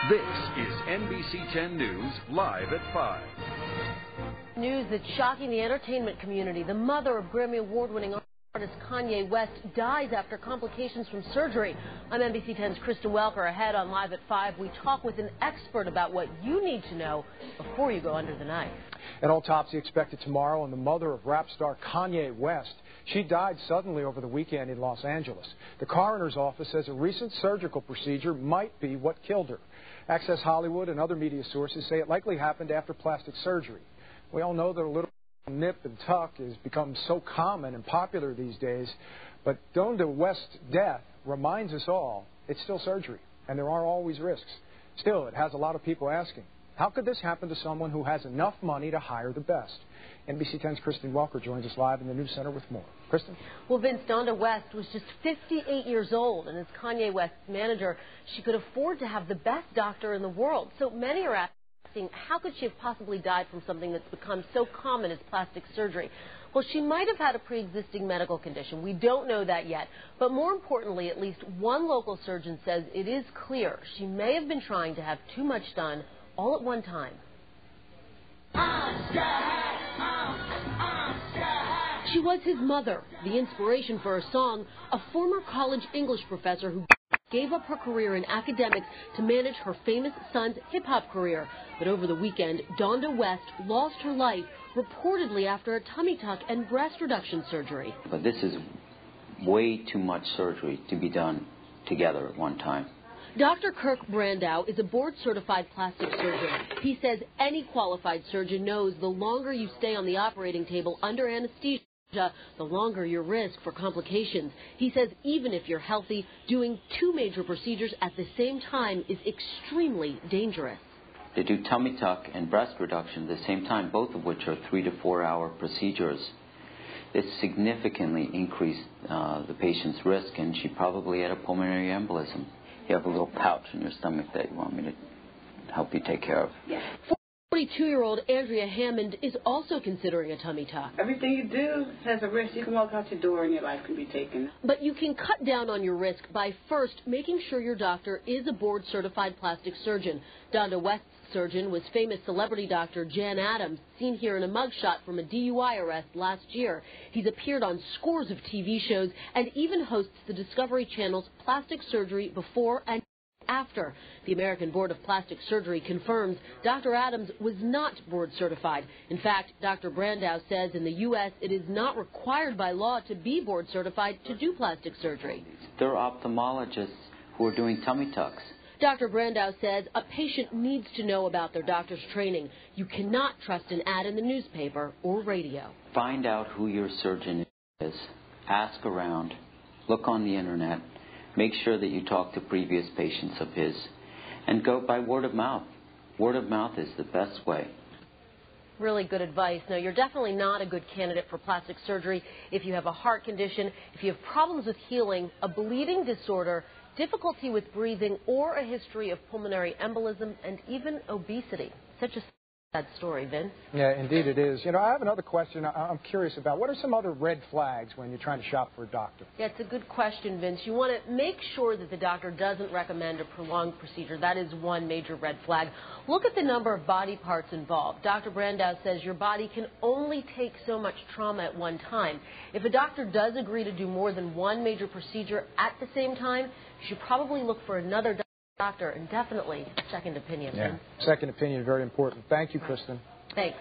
This is NBC 10 News, live at 5. News that's shocking the entertainment community. The mother of Grammy Award-winning artist Kanye West dies after complications from surgery. I'm NBC 10's Kristen Welker. Ahead on Live at 5, we talk with an expert about what you need to know before you go under the knife. An autopsy expected tomorrow on the mother of rap star Kanye West. She died suddenly over the weekend in Los Angeles. The coroner's office says a recent surgical procedure might be what killed her. Access Hollywood and other media sources say it likely happened after plastic surgery. We all know that a little nip and tuck has become so common and popular these days, but Brandow West's death reminds us all it's still surgery, and there are always risks. Still, it has a lot of people asking, how could this happen to someone who has enough money to hire the best? NBC 10's Kristen Welker joins us live in the News Center with more. Kristen? Well, Vince, Brandow West was just 58 years old, and as Kanye West's manager, she could afford to have the best doctor in the world. So many are asking, how could she have possibly died from something that's become so common as plastic surgery? Well, she might have had a pre-existing medical condition. We don't know that yet. But more importantly, at least one local surgeon says it is clear she may have been trying to have too much done all at one time. She was his mother, the inspiration for her song, a former college English professor who gave up her career in academics to manage her famous son's hip-hop career. But over the weekend, Brandow West lost her life, reportedly after a tummy tuck and breast reduction surgery. But this is way too much surgery to be done together at one time. Dr. Kirk Brandow is a board-certified plastic surgeon. He says any qualified surgeon knows the longer you stay on the operating table under anesthesia, the longer your risk for complications. He says even if you're healthy, doing two major procedures at the same time is extremely dangerous. They do tummy tuck and breast reduction at the same time, both of which are 3 to 4 hour procedures. This significantly increased the patient's risk, and she probably had a pulmonary embolism. You have a little pouch in your stomach that you want me to help you take care of. 42-year-old Andrea Hammond is also considering a tummy tuck. Everything you do has a risk. You can walk out your door and your life can be taken. But you can cut down on your risk by first making sure your doctor is a board-certified plastic surgeon. Brandow West's surgeon was famous celebrity doctor Jan Adams, seen here in a mugshot from a DUI arrest last year. He's appeared on scores of TV shows and even hosts the Discovery Channel's Plastic Surgery Before and After. The American Board of Plastic Surgery confirms Dr. Adams was not board certified. In fact, Dr. Brandow says in the U.S. it is not required by law to be board certified to do plastic surgery. There are ophthalmologists who are doing tummy tucks. Dr. Brandow says a patient needs to know about their doctor's training. You cannot trust an ad in the newspaper or radio. Find out who your surgeon is. Ask around. Look on the internet. Make sure that you talk to previous patients of his. And go by word of mouth. Word of mouth is the best way. Really good advice. No, you're definitely not a good candidate for plastic surgery if you have a heart condition, if you have problems with healing, a bleeding disorder, difficulty with breathing, or a history of pulmonary embolism and even obesity. Such a sad story, Vince. Yeah, indeed it is. You know, I have another question I'm curious about. What are some other red flags when you're trying to shop for a doctor? Yeah, it's a good question, Vince. You want to make sure that the doctor doesn't recommend a prolonged procedure. That is one major red flag. Look at the number of body parts involved. Dr. Brandow says your body can only take so much trauma at one time. If a doctor does agree to do more than one major procedure at the same time, you should probably look for another doctor and definitely a second opinion. Yeah, second opinion, very important. Thank you, Kristen. Thanks.